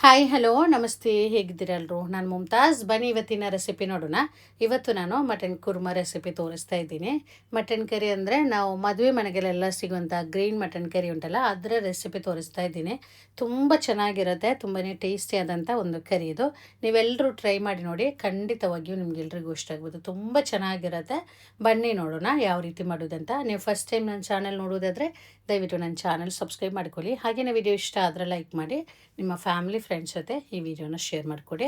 Hi hello ನಮಸ್ತೆ, ಹೇಗಿದ್ದೀರಲ್ರು? ನಾನು ಮುಮ್ತಾಜ್. ಬನ್ನಿ ಇವತ್ತಿನ ರೆಸಿಪಿ ನೋಡೋಣ. ಇವತ್ತು ನಾನು ಮಟನ್ ಕುರ್ಮಾ ರೆಸಿಪಿ ತೋರಿಸ್ತಾ ಇದ್ದೀನಿ. ಮಟನ್ ಕರಿ ಅಂದರೆ ನಾವು ಮದುವೆ ಮನೆಗೆಲ್ಲ ಸಿಗುವಂಥ ಗ್ರೀನ್ ಮಟನ್ ಕರಿ ಉಂಟಲ್ಲ, ಅದರ ರೆಸಿಪಿ ತೋರಿಸ್ತಾ ಇದ್ದೀನಿ. ತುಂಬ ಚೆನ್ನಾಗಿರುತ್ತೆ, ತುಂಬಾ ಟೇಸ್ಟಿ ಆದಂಥ ಒಂದು ಕರಿ ಇದು. ನೀವೆಲ್ಲರೂ ಟ್ರೈ ಮಾಡಿ ನೋಡಿ, ಖಂಡಿತವಾಗಿಯೂ ನಿಮ್ಗೆಲ್ರಿಗೂ ಇಷ್ಟ ಆಗ್ಬೋದು. ತುಂಬ ಚೆನ್ನಾಗಿರುತ್ತೆ. ಬನ್ನಿ ನೋಡೋಣ ಯಾವ ರೀತಿ ಮಾಡೋದಂತ. ನೀವು ಫಸ್ಟ್ ಟೈಮ್ ನನ್ನ ಚಾನಲ್ ನೋಡೋದಾದರೆ ದಯವಿಟ್ಟು ನನ್ನ ಚಾನಲ್ ಸಬ್ಸ್ಕ್ರೈಬ್ ಮಾಡ್ಕೊಳ್ಳಿ. ಹಾಗೆಯೇ ವಿಡಿಯೋ ಇಷ್ಟ ಆದರೆ ಲೈಕ್ ಮಾಡಿ, ನಿಮ್ಮ ಫ್ಯಾಮಿಲಿ ಫ್ರೆಂಡ್ಸ್ ಜೊತೆ ಈ ವಿಡಿಯೋನ ಶೇರ್ ಮಾಡಿಕೊಡಿ.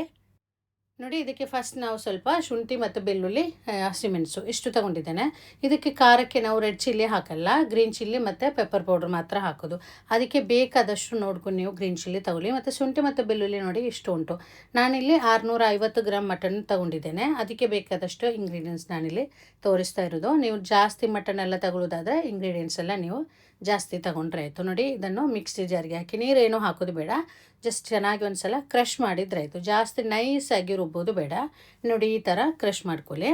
ನೋಡಿ, ಇದಕ್ಕೆ ಫಸ್ಟ್ ನಾವು ಸ್ವಲ್ಪ ಶುಂಠಿ ಮತ್ತು ಬೆಳ್ಳುಳ್ಳಿ, ಹಸಿಮೆಣಸು ಇಷ್ಟು ತೊಗೊಂಡಿದ್ದೇನೆ. ಇದಕ್ಕೆ ಖಾರಕ್ಕೆ ನಾವು ರೆಡ್ ಚಿಲ್ಲಿ ಹಾಕಲ್ಲ, ಗ್ರೀನ್ ಚಿಲ್ಲಿ ಮತ್ತು ಪೆಪ್ಪರ್ ಪೌಡ್ರ್ ಮಾತ್ರ ಹಾಕೋದು. ಅದಕ್ಕೆ ಬೇಕಾದಷ್ಟು ನೋಡ್ಕೊಂಡು ನೀವು ಗ್ರೀನ್ ಚಿಲ್ಲಿ ತಗೊಳ್ಳಿ. ಮತ್ತು ಶುಂಠಿ ಮತ್ತು ಬೆಳ್ಳುಳ್ಳಿ ನೋಡಿ ಇಷ್ಟು ಉಂಟು. ನಾನಿಲ್ಲಿ 650 ಗ್ರಾಮ್ ಮಟನ್ ತೊಗೊಂಡಿದ್ದೇನೆ. ಅದಕ್ಕೆ ಬೇಕಾದಷ್ಟು ಇಂಗ್ರೀಡಿಯೆಂಟ್ಸ್ ನಾನಿಲ್ಲಿ ತೋರಿಸ್ತಾ ಇರೋದು. ನೀವು ಜಾಸ್ತಿ ಮಟನ್ ಎಲ್ಲ ತಗೊಳ್ಳೋದಾದರೆ ಇಂಗ್ರೀಡಿಯೆಂಟ್ಸ್ ಎಲ್ಲ ನೀವು ಜಾಸ್ತಿ ತಗೊಂಡ್ರೆ ಆಯಿತು. ನೋಡಿ, ಇದನ್ನು ಮಿಕ್ಸಿ ಜಾರಿಗೆ ಹಾಕಿ, ನೀರೇನು ಹಾಕೋದು ಬೇಡ, ಜಸ್ಟ್ ಚೆನ್ನಾಗಿ ಒಂದು ಸಲ ಕ್ರಷ್ ಮಾಡಿದ್ರೆ ಆಯಿತು. ಜಾಸ್ತಿ ನೈಸಾಗಿ ರುಬ್ಬೋದು ಬೇಡ. ನೋಡಿ, ಈ ಥರ ಕ್ರಷ್ ಮಾಡ್ಕೊಳ್ಳಿ.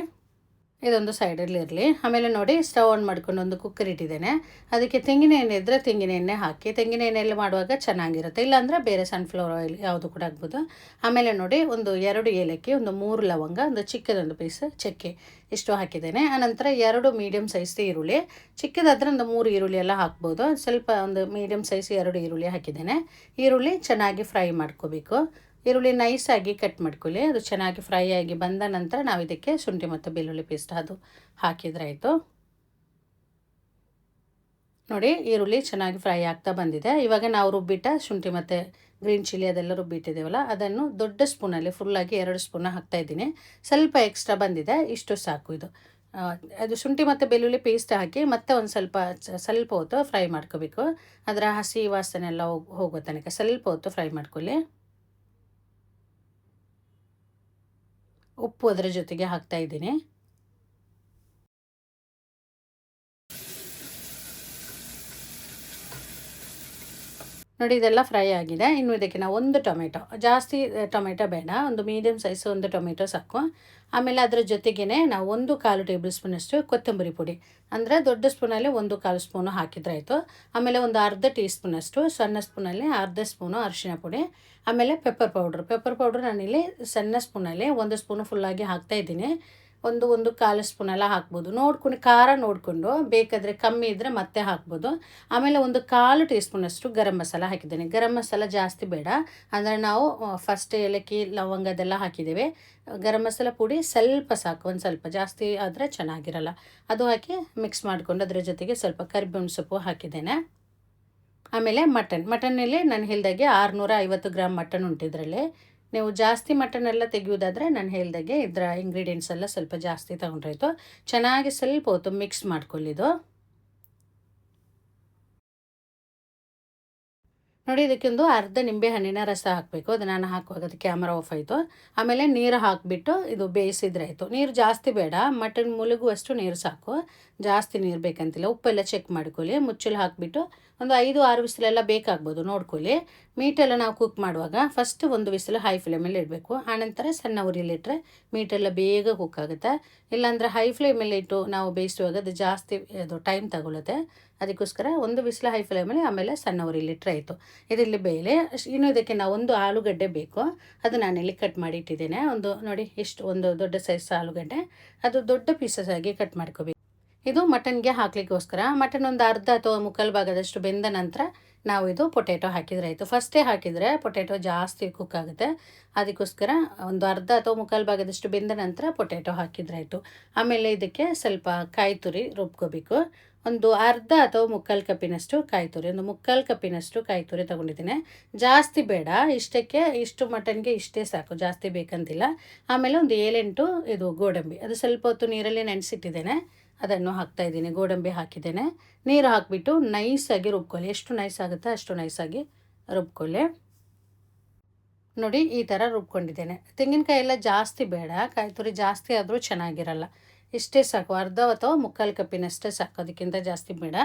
ಇದೊಂದು ಸೈಡಲ್ಲಿ ಇರಲಿ. ಆಮೇಲೆ ನೋಡಿ, ಸ್ಟವ್ ಆನ್ ಮಾಡ್ಕೊಂಡು ಒಂದು ಕುಕ್ಕರ್ ಇಟ್ಟಿದ್ದೇನೆ. ಅದಕ್ಕೆ ತೆಂಗಿನ ಎಣ್ಣೆ ಇದ್ದರೆ ತೆಂಗಿನ ಎಣ್ಣೆ ಹಾಕಿ. ತೆಂಗಿನ ಎಣ್ಣೆಯಲ್ಲಿ ಮಾಡುವಾಗ ಚೆನ್ನಾಗಿರುತ್ತೆ, ಇಲ್ಲಾಂದರೆ ಬೇರೆ ಸನ್ಫ್ಲವರ್ ಆಯಿಲ್ ಯಾವುದು ಕೂಡ ಆಗ್ಬೋದು. ಆಮೇಲೆ ನೋಡಿ, ಒಂದು 2 ಏಲಕ್ಕಿ, ಒಂದು 3 ಲವಂಗ, ಒಂದು ಚಿಕ್ಕದೊಂದು ಪೀಸ್ ಚಕ್ಕೆ ಇಷ್ಟು ಹಾಕಿದ್ದೇನೆ. ಆನಂತರ 2 ಮೀಡಿಯಮ್ ಸೈಜ್ ಈರುಳ್ಳಿ, ಚಿಕ್ಕದಾದರೆ ಒಂದು 3 ಈರುಳ್ಳಿ ಎಲ್ಲ ಹಾಕ್ಬೋದು. ಸ್ವಲ್ಪ ಒಂದು ಮೀಡಿಯಮ್ ಸೈಜ್ 2 ಈರುಳ್ಳಿ ಹಾಕಿದ್ದೇನೆ. ಈರುಳ್ಳಿ ಚೆನ್ನಾಗಿ ಫ್ರೈ ಮಾಡ್ಕೋಬೇಕು. ಈರುಳ್ಳಿ ನೈಸಾಗಿ ಕಟ್ ಮಾಡ್ಕೊಳ್ಳಿ. ಅದು ಚೆನ್ನಾಗಿ ಫ್ರೈ ಆಗಿ ಬಂದ ನಂತರ ನಾವು ಇದಕ್ಕೆ ಶುಂಠಿ ಮತ್ತು ಬೆಳ್ಳುಳ್ಳಿ ಪೇಸ್ಟ್ ಅದು ಹಾಕಿದರೆ ಆಯಿತು. ನೋಡಿ, ಈರುಳ್ಳಿ ಚೆನ್ನಾಗಿ ಫ್ರೈ ಆಗ್ತಾ ಬಂದಿದೆ. ಇವಾಗ ನಾವು ರುಬ್ಬಿಟ್ಟ ಶುಂಠಿ ಮತ್ತು ಗ್ರೀನ್ ಚಿಲ್ಲಿ ಅದೆಲ್ಲ ರುಬ್ಬಿಟ್ಟಿದ್ದೇವಲ್ಲ, ಅದನ್ನು ದೊಡ್ಡ ಸ್ಪೂನಲ್ಲಿ ಫುಲ್ಲಾಗಿ 2 ಸ್ಪೂನ್ ಹಾಕ್ತಾಯಿದ್ದೀನಿ. ಸ್ವಲ್ಪ ಎಕ್ಸ್ಟ್ರಾ ಬಂದಿದೆ, ಇಷ್ಟು ಸಾಕು. ಇದು ಅದು ಶುಂಠಿ ಮತ್ತು ಬೆಳ್ಳುಳ್ಳಿ ಪೇಸ್ಟ್ ಹಾಕಿ ಮತ್ತೆ ಒಂದು ಸ್ವಲ್ಪ ಹೊತ್ತು ಫ್ರೈ ಮಾಡ್ಕೋಬೇಕು. ಅದರ ಹಸಿ ವಾಸನೆ ಎಲ್ಲ ಹೋಗೋ ತನಕ ಸ್ವಲ್ಪ ಹೊತ್ತು ಫ್ರೈ ಮಾಡ್ಕೊಳ್ಳಿ. ಉಪ್ಪು ಅದರ ಜೊತೆಗೆ ಹಾಕ್ತಾ ಇದ್ದೀನಿ. ನೋಡಿ, ಇದೆಲ್ಲ ಫ್ರೈ ಆಗಿದೆ. ಇನ್ನು ಇದಕ್ಕೆ ನಾವು ಒಂದು ಟೊಮೆಟೊ, ಜಾಸ್ತಿ ಟೊಮೆಟೊ ಬೇಡ, ಒಂದು ಮೀಡಿಯಮ್ ಸೈಜ್ ಒಂದು ಟೊಮೆಟೊ ಸಾಕು. ಆಮೇಲೆ ಅದರ ಜೊತೆಗೇ ನಾವು 1/4 ಟೇಬಲ್ ಸ್ಪೂನಷ್ಟು ಕೊತ್ತಂಬರಿ ಪುಡಿ, ಅಂದರೆ ದೊಡ್ಡ ಸ್ಪೂನಲ್ಲಿ 1/4 ಸ್ಪೂನು ಹಾಕಿದ್ರೆ ಆಯಿತು. ಆಮೇಲೆ ಒಂದು ಅರ್ಧ ಟೀ ಸ್ಪೂನಷ್ಟು, ಸಣ್ಣ ಸ್ಪೂನಲ್ಲಿ ಅರ್ಧ ಸ್ಪೂನು ಅರಿಶಿಣ ಪುಡಿ. ಆಮೇಲೆ ಪೆಪ್ಪರ್ ಪೌಡ್ರ್ ನಾನಿಲ್ಲಿ ಸಣ್ಣ ಸ್ಪೂನಲ್ಲಿ 1 ಸ್ಪೂನು ಫುಲ್ಲಾಗಿ ಹಾಕ್ತಾಯಿದ್ದೀನಿ. ಒಂದು ಕಾಲು ಸ್ಪೂನೆಲ್ಲ ಹಾಕ್ಬೋದು. ನೋಡ್ಕೊಂಡು ಖಾರ ನೋಡಿಕೊಂಡು ಬೇಕಾದರೆ ಕಮ್ಮಿ ಇದ್ದರೆ ಮತ್ತೆ ಹಾಕ್ಬೋದು. ಆಮೇಲೆ 1/4 ಟೀ ಸ್ಪೂನಷ್ಟು ಗರಂ ಮಸಾಲ ಹಾಕಿದ್ದೇನೆ. ಗರಂ ಮಸಾಲ ಜಾಸ್ತಿ ಬೇಡ, ಅಂದರೆ ನಾವು ಫಸ್ಟ್ ಏಲಕ್ಕಿ ಲವಂಗ ಅದೆಲ್ಲ ಹಾಕಿದ್ದೇವೆ. ಗರಂ ಮಸಾಲ ಪುಡಿ ಸ್ವಲ್ಪ ಸಾಕು, ಒಂದು ಸ್ವಲ್ಪ, ಜಾಸ್ತಿ ಆದರೆ ಚೆನ್ನಾಗಿರಲ್ಲ. ಅದು ಹಾಕಿ ಮಿಕ್ಸ್ ಮಾಡಿಕೊಂಡು ಅದರ ಜೊತೆಗೆ ಸ್ವಲ್ಪ ಕರಿಬೇವಿನ ಸೊಪ್ಪು ಹಾಕಿದ್ದೇನೆ. ಆಮೇಲೆ ಮಟನ್ನಲ್ಲಿ ನಾನು ಹೇಳಿದಾಗೆ 650 ಗ್ರಾಮ್ ಮಟನ್ ಉಂಟು ಇದರಲ್ಲಿ. ನೀವು ಜಾಸ್ತಿ ಮಟನ್ ಎಲ್ಲ ತೆಗೆಯೋದಾದರೆ ನಾನು ಹೇಳ್ದಾಗೆ ಇದರ ಇಂಗ್ರೀಡಿಯೆಂಟ್ಸ್ ಎಲ್ಲ ಸ್ವಲ್ಪ ಜಾಸ್ತಿ ತೊಗೊಂಡ್ರಾಯ್ತು. ಚೆನ್ನಾಗಿ ಸ್ವಲ್ಪ ಹೊತ್ತು ಮಿಕ್ಸ್ ಮಾಡ್ಕೊಳ್ಳಿದು. ನೋಡಿ, ಇದಕ್ಕೊಂದು ಅರ್ಧ ನಿಂಬೆ ಹಣ್ಣಿನ ರಸ ಹಾಕಬೇಕು. ಅದು ನಾನು ಹಾಕುವಾಗ ಅದು ಕ್ಯಾಮ್ರಾ ಆಫ್ ಆಯಿತು. ಆಮೇಲೆ ನೀರು ಹಾಕಿಬಿಟ್ಟು ಇದು ಬೇಯಿಸಿದ್ರೆ ಆಯಿತು. ನೀರು ಜಾಸ್ತಿ ಬೇಡ, ಮಟನ್ ಮುಳುಗುವಷ್ಟು ನೀರು ಸಾಕು, ಜಾಸ್ತಿ ನೀರು ಬೇಕಂತಿಲ್ಲ. ಉಪ್ಪೆಲ್ಲ ಚೆಕ್ ಮಾಡ್ಕೊಳ್ಳಿ. ಮುಚ್ಚಲು ಹಾಕಿಬಿಟ್ಟು ಒಂದು 5-6 ವಿಸಿಲೆಲ್ಲ ಬೇಕಾಗ್ಬೋದು, ನೋಡ್ಕೊಳ್ಳಿ. ಮೀಟೆಲ್ಲ ನಾವು ಕುಕ್ ಮಾಡುವಾಗ ಫಸ್ಟ್ ಒಂದು ವಿಸಿಲು ಹೈ ಫ್ಲೇಮಲ್ಲಿ ಇಡಬೇಕು. ಆನಂತರ ಸಣ್ಣ ಉರಿಲಿಟ್ಟರೆ ಮೀಟೆಲ್ಲ ಬೇಗ ಕುಕ್ ಆಗುತ್ತೆ. ಇಲ್ಲಾಂದರೆ ಹೈ ಫ್ಲೇಮಲ್ಲಿ ಇಟ್ಟು ನಾವು ಬೇಯಿಸುವಾಗ ಅದು ಜಾಸ್ತಿ ಟೈಮ್ ತಗೊಳುತ್ತೆ. ಅದಕ್ಕೋಸ್ಕರ ಒಂದು ವಿಸಿಲು ಹೈ ಫ್ಲೇಮಲ್ಲಿ, ಆಮೇಲೆ ಸಣ್ಣ ಉರಿಲಿಟ್ಟರೆ ಆಯಿತು. ಇದರಲ್ಲಿ ಬೇಳೆ. ಇನ್ನು ಇದಕ್ಕೆ ನಾವು ಒಂದು ಆಲೂಗಡ್ಡೆ ಬೇಕು, ಅದು ನಾನಿಲ್ಲಿ ಕಟ್ ಮಾಡಿ ಇಟ್ಟಿದ್ದೇನೆ. ನೋಡಿ, ಒಂದು ದೊಡ್ಡ ಸೈಜ್ ಆಲೂಗಡ್ಡೆ, ಅದು ದೊಡ್ಡ ಪೀಸಸ್ ಆಗಿ ಕಟ್ ಮಾಡ್ಕೋಬೇಕು. ಇದು ಮಟನ್ಗೆ ಹಾಕಲಿಕ್ಕೋಸ್ಕರ. ಮಟನ್ ಒಂದು ಅರ್ಧ ಅಥವಾ ಮುಕ್ಕಾಲು ಭಾಗದಷ್ಟು ಬೆಂದ ನಂತರ ನಾವು ಇದು ಪೊಟ್ಯಾಟೊ ಹಾಕಿದರೆ ಆಯಿತು. ಫಸ್ಟೇ ಹಾಕಿದರೆ ಪೊಟ್ಯಾಟೊ ಜಾಸ್ತಿ ಕುಕ್ ಆಗುತ್ತೆ. ಅದಕ್ಕೋಸ್ಕರ ಒಂದು ಅರ್ಧ ಅಥವಾ ಮುಕ್ಕಾಲು ಭಾಗದಷ್ಟು ಬೆಂದ ನಂತರ ಪೊಟ್ಯಾಟೊ ಹಾಕಿದರೆ ಆಯಿತು. ಆಮೇಲೆ ಇದಕ್ಕೆ ಸ್ವಲ್ಪ ಕಾಯಿ ತುರಿ ರುಬ್ಕೋಬೇಕು. ಒಂದು ಅರ್ಧ ಅಥವಾ ಮುಕ್ಕಾಲು ಕಪ್ಪಿನಷ್ಟು ಕಾಯಿ ತುರಿ, ಒಂದು ಮುಕ್ಕಾಲು ಕಪ್ಪಿನಷ್ಟು ಕಾಯಿ ತುರಿ ತೊಗೊಂಡಿದ್ದೀನಿ. ಜಾಸ್ತಿ ಬೇಡ, ಇಷ್ಟು ಮಟನ್ಗೆ ಇಷ್ಟೇ ಸಾಕು, ಜಾಸ್ತಿ ಬೇಕಂತಿಲ್ಲ. ಆಮೇಲೆ ಒಂದು 7-8 ಇದು ಗೋಡಂಬಿ, ಅದು ಸ್ವಲ್ಪ ಹೊತ್ತು ನೀರಲ್ಲಿ ನೆನೆಸಿಟ್ಟಿದ್ದೇನೆ, ಅದನ್ನು ಹಾಕ್ತಾಯಿದ್ದೀನಿ. ಗೋಡಂಬಿ ಹಾಕಿದ್ದೇನೆ. ನೀರು ಹಾಕಿಬಿಟ್ಟು ನೈಸಾಗಿ ರುಬ್ಕೊಳ್ಳಿ. ಎಷ್ಟು ನೈಸ್ ಆಗುತ್ತೋ ಅಷ್ಟು ನೈಸಾಗಿ ರುಬ್ಕೊಳ್ಳಿ. ನೋಡಿ, ಈ ಥರ ರುಬ್ಕೊಂಡಿದ್ದೇನೆ. ತೆಂಗಿನಕಾಯಿ ಎಲ್ಲ ಜಾಸ್ತಿ ಬೇಡ, ಕಾಯಿ ತುರಿ ಜಾಸ್ತಿ ಆದರೂ ಚೆನ್ನಾಗಿರಲ್ಲ. ಇಷ್ಟೇ ಸಾಕು, ಅರ್ಧ ಅಥವಾ ಮುಕ್ಕಾಲು ಕಪ್ಪಿನಷ್ಟೇ ಸಾಕು, ಅದಕ್ಕಿಂತ ಜಾಸ್ತಿ ಬೇಡ.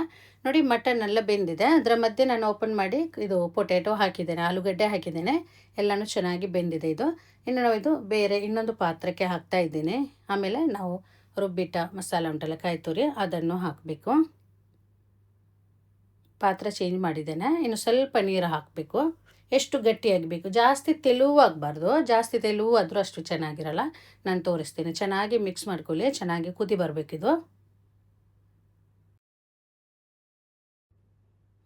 ನೋಡಿ, ಮಟನ್ ಎಲ್ಲ ಬೆಂದಿದೆ. ಅದರ ಮಧ್ಯೆ ನಾನು ಓಪನ್ ಮಾಡಿ ಇದು ಪೊಟ್ಯಾಟೊ ಹಾಕಿದ್ದೇನೆ, ಆಲೂಗಡ್ಡೆ ಹಾಕಿದ್ದೇನೆ, ಎಲ್ಲನೂ ಚೆನ್ನಾಗಿ ಬೆಂದಿದೆ ಇದು. ಇನ್ನು ನಾವು ಇದು ಬೇರೆ ಇನ್ನೊಂದು ಪಾತ್ರಕ್ಕೆ ಹಾಕ್ತಾ ಇದ್ದೀನಿ. ಆಮೇಲೆ ನಾವು ರುಬ್ಬಿಟ್ಟ ಮಸಾಲ ಉಂಟಲ್ಲ, ಕಾಯಿ ತುರಿ, ಅದನ್ನು ಹಾಕಬೇಕು. ಪಾತ್ರೆ ಚೇಂಜ್ ಮಾಡಿದ್ದೇನೆ. ಇನ್ನು ಸ್ವಲ್ಪ ನೀರು ಹಾಕಬೇಕು. ಎಷ್ಟು ಗಟ್ಟಿಯಾಗಬೇಕು, ಜಾಸ್ತಿ ತೆಳುವಾಗಬಾರ್ದು. ಜಾಸ್ತಿ ತೆಳುವಾದರೂ ಅಷ್ಟು ಚೆನ್ನಾಗಿರಲ್ಲ. ನಾನು ತೋರಿಸ್ತೀನಿ. ಚೆನ್ನಾಗಿ ಮಿಕ್ಸ್ ಮಾಡ್ಕೊಳ್ಳಿ, ಚೆನ್ನಾಗಿ ಕುದಿ ಬರಬೇಕಿದು.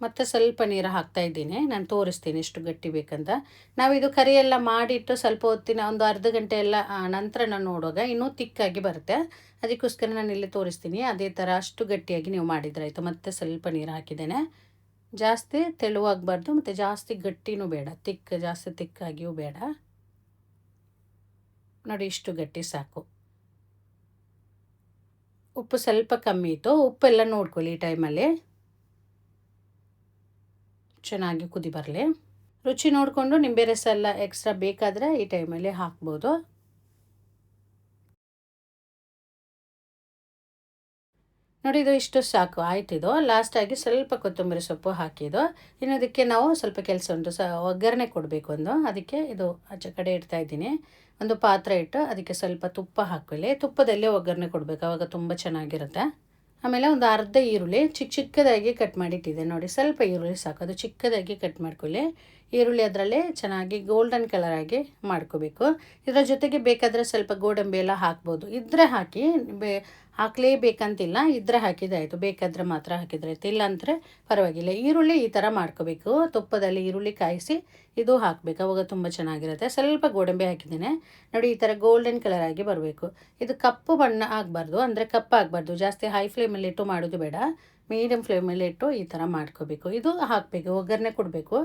ಮತ್ತು ಸ್ವಲ್ಪ ನೀರು ಹಾಕ್ತಾಯಿದ್ದೀನಿ. ನಾನು ತೋರಿಸ್ತೀನಿ ಎಷ್ಟು ಗಟ್ಟಿ ಬೇಕಂತ. ನಾವಿದು ಕರಿ ಎಲ್ಲ ಮಾಡಿಟ್ಟು ಸ್ವಲ್ಪ ಹೊತ್ತಿನ ಒಂದು ಅರ್ಧ ಗಂಟೆ ಎಲ್ಲ ನಂತರ ನಾನು ನೋಡುವಾಗ ಇನ್ನೂ ತಿಕ್ಕಾಗಿ ಬರುತ್ತೆ. ಅದಕ್ಕೋಸ್ಕರ ನಾನು ಇಲ್ಲಿ ತೋರಿಸ್ತೀನಿ. ಅದೇ ಥರ ಅಷ್ಟು ಗಟ್ಟಿಯಾಗಿ ನೀವು ಮಾಡಿದ್ರಾಯಿತು. ಮತ್ತು ಸ್ವಲ್ಪ ನೀರು ಹಾಕಿದ್ದೇನೆ. ಜಾಸ್ತಿ ತೆಳುವಾಗಬಾರ್ದು ಮತ್ತು ಜಾಸ್ತಿ ಗಟ್ಟಿನೂ ಬೇಡ, ಜಾಸ್ತಿ ತಿಕ್ಕಾಗಿಯೂ ಬೇಡ. ನೋಡಿ, ಇಷ್ಟು ಗಟ್ಟಿ ಸಾಕು. ಉಪ್ಪು ಸ್ವಲ್ಪ ಕಮ್ಮಿ ಇತ್ತು. ಉಪ್ಪೆಲ್ಲ ನೋಡ್ಕೊಳ್ಳಿ ಈ ಟೈಮಲ್ಲಿ. ಚೆನ್ನಾಗಿ ಕುದಿ ಬರಲಿ. ರುಚಿ ನೋಡಿಕೊಂಡು ನಿಂಬೆ ರಸ ಎಲ್ಲ ಎಕ್ಸ್ಟ್ರಾ ಬೇಕಾದರೆ ಈ ಟೈಮಲ್ಲಿ ಹಾಕ್ಬೋದು. ನೋಡಿ, ಇದು ಇಷ್ಟು ಸಾಕು ಆಯ್ತಿದು. ಲಾಸ್ಟಾಗಿ ಸ್ವಲ್ಪ ಕೊತ್ತಂಬರಿ ಸೊಪ್ಪು ಹಾಕಿದ್ದು. ಇನ್ನು ಅದಕ್ಕೆ ನಾವು ಸ್ವಲ್ಪ ಕೆಲಸ ಉಂಟು, ಒಗ್ಗರಣೆ ಕೊಡಬೇಕು ಒಂದು. ಅದಕ್ಕೆ ಇದು ಆಚೆ ಕಡೆ ಇಡ್ತಾಯಿದ್ದೀನಿ. ಒಂದು ಪಾತ್ರೆ ಇಟ್ಟು ಅದಕ್ಕೆ ಸ್ವಲ್ಪ ತುಪ್ಪ ಹಾಕೊಳ್ಳಿ. ತುಪ್ಪದಲ್ಲೇ ಒಗ್ಗರಣೆ ಕೊಡಬೇಕು, ಆವಾಗ ತುಂಬ ಚೆನ್ನಾಗಿರುತ್ತೆ. ಆಮೇಲೆ ಒಂದು ಅರ್ಧ ಈರುಳ್ಳಿ ಚಿಕ್ಕದಾಗಿ ಕಟ್ ಮಾಡಿಟ್ಟಿದೆ ನೋಡಿ. ಸ್ವಲ್ಪ ಈರುಳ್ಳಿ ಸಾಕು, ಅದು ಚಿಕ್ಕದಾಗಿ ಕಟ್ ಮಾಡ್ಕೊಳ್ಳಿ. ಈರುಳ್ಳಿ ಅದರಲ್ಲೇ ಚೆನ್ನಾಗಿ ಗೋಲ್ಡನ್ ಕಲರ್ ಆಗಿ ಮಾಡ್ಕೋಬೇಕು. ಇದರ ಜೊತೆಗೆ ಬೇಕಾದರೆ ಸ್ವಲ್ಪ ಗೋಡಂಬಿ ಎಲ್ಲ ಹಾಕ್ಬೋದು. ಇದ್ದರೆ ಹಾಕಿ, ಹಾಕಲೇಬೇಕಂತಿಲ್ಲ. ಇದ್ದರೆ ಹಾಕಿದಾಯಿತು, ಬೇಕಾದರೆ ಮಾತ್ರ ಹಾಕಿದ್ರಾಯ್ತು, ಇಲ್ಲ ಅಂದರೆ ಪರವಾಗಿಲ್ಲ. ಈರುಳ್ಳಿ ಈ ಥರ ಮಾಡ್ಕೋಬೇಕು. ತುಪ್ಪದಲ್ಲಿ ಈರುಳ್ಳಿ ಕಾಯಿಸಿ ಇದು ಹಾಕಬೇಕು, ಅವಾಗ ತುಂಬ ಚೆನ್ನಾಗಿರುತ್ತೆ. ಸ್ವಲ್ಪ ಗೋಡಂಬಿ ಹಾಕಿದ್ದೇನೆ ನೋಡಿ. ಈ ಥರ ಗೋಲ್ಡನ್ ಕಲರ್ ಆಗಿ ಬರಬೇಕು. ಇದು ಕಪ್ಪು ಬಣ್ಣ ಆಗಬಾರ್ದು, ಅಂದರೆ ಕಪ್ಪಾಗಬಾರ್ದು. ಜಾಸ್ತಿ ಹೈ ಫ್ಲೇಮಲ್ಲಿ ಇಟ್ಟು ಮಾಡೋದು ಬೇಡ, ಮೀಡಿಯಮ್ ಫ್ಲೇಮಲ್ಲಿ ಇಟ್ಟು ಈ ಥರ ಮಾಡ್ಕೋಬೇಕು. ಇದು ಹಾಕಬೇಕು, ಒಗ್ಗರಣೆ ಕೊಡಬೇಕು,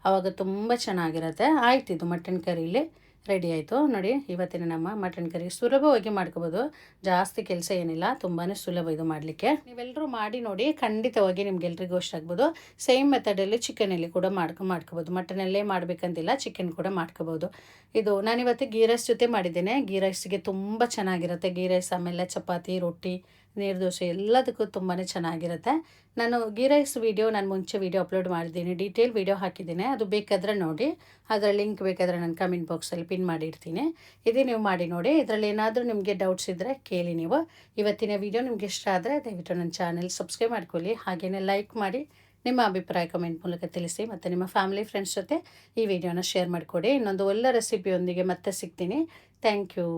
ಆವಾಗ ತುಂಬ ಚೆನ್ನಾಗಿರುತ್ತೆ. ಆಯ್ತು, ಇದು ಮಟನ್ ಕರೀಲಿ ರೆಡಿ ಆಯಿತು ನೋಡಿ. ಇವತ್ತಿನ ನಮ್ಮ ಮಟನ್ ಕರಿ ಸುಲಭವಾಗಿ ಮಾಡ್ಕೋಬೋದು. ಜಾಸ್ತಿ ಕೆಲಸ ಏನಿಲ್ಲ, ತುಂಬಾ ಸುಲಭ ಇದು ಮಾಡಲಿಕ್ಕೆ. ನೀವೆಲ್ಲರೂ ಮಾಡಿ ನೋಡಿ, ಖಂಡಿತವಾಗಿ ನಿಮ್ಗೆಲ್ರಿಗೂ ಇಷ್ಟ ಆಗ್ಬೋದು. ಸೇಮ್ ಮೆಥಡಲ್ಲಿ ಚಿಕನಲ್ಲಿ ಕೂಡ ಮಾಡ್ಕೋಬೋದು. ಮಟನಲ್ಲೇ ಮಾಡಬೇಕಂತಿಲ್ಲ, ಚಿಕನ್ ಕೂಡ ಮಾಡ್ಕೋಬೋದು. ಇದು ನಾನಿವತ್ತು ಗೀ ರೈಸ್ ಜೊತೆ ಮಾಡಿದ್ದೇನೆ. ಗೀ ರೈಸ್ಗೆ ತುಂಬ ಚೆನ್ನಾಗಿರುತ್ತೆ. ಗೀ ರೈಸ್ ಆಮೇಲೆ ಚಪಾತಿ, ರೊಟ್ಟಿ, ನೀರು ದೋಸೆ ಎಲ್ಲದಕ್ಕೂ ತುಂಬಾ ಚೆನ್ನಾಗಿರುತ್ತೆ. ನಾನು ಗೀ ರೈಸ್ ವೀಡಿಯೋ ನಾನು ಮುಂಚೆ ವೀಡಿಯೋ ಅಪ್ಲೋಡ್ ಮಾಡಿದ್ದೀನಿ, ಡೀಟೇಲ್ ವೀಡಿಯೋ ಹಾಕಿದ್ದೀನಿ. ಅದು ಬೇಕಾದರೆ ನೋಡಿ, ಅದರ ಲಿಂಕ್ ಬೇಕಾದರೆ ನಾನು ಕಮೆಂಟ್ ಬಾಕ್ಸಲ್ಲಿ ಪಿನ್ ಮಾಡಿರ್ತೀನಿ. ಇದೇ ನೀವು ಮಾಡಿ ನೋಡಿ. ಇದರಲ್ಲಿ ಏನಾದರೂ ನಿಮಗೆ ಡೌಟ್ಸ್ ಇದ್ದರೆ ಕೇಳಿ ನೀವು. ಇವತ್ತಿನ ವೀಡಿಯೋ ನಿಮ್ಗೆ ಇಷ್ಟ ಆದರೆ ದಯವಿಟ್ಟು ನನ್ನ ಚಾನೆಲ್ ಸಬ್ಸ್ಕ್ರೈಬ್ ಮಾಡ್ಕೊಳ್ಳಿ. ಹಾಗೆಯೇ ಲೈಕ್ ಮಾಡಿ, ನಿಮ್ಮ ಅಭಿಪ್ರಾಯ ಕಮೆಂಟ್ ಮೂಲಕ ತಿಳಿಸಿ. ಮತ್ತು ನಿಮ್ಮ ಫ್ಯಾಮಿಲಿ ಫ್ರೆಂಡ್ಸ್ ಜೊತೆ ಈ ವಿಡಿಯೋನ ಶೇರ್ ಮಾಡಿಕೊಡಿ. ಇನ್ನೊಂದು ಒಳ್ಳೆ ರೆಸಿಪಿಯೊಂದಿಗೆ ಮತ್ತೆ ಸಿಗ್ತೀನಿ. Thank you.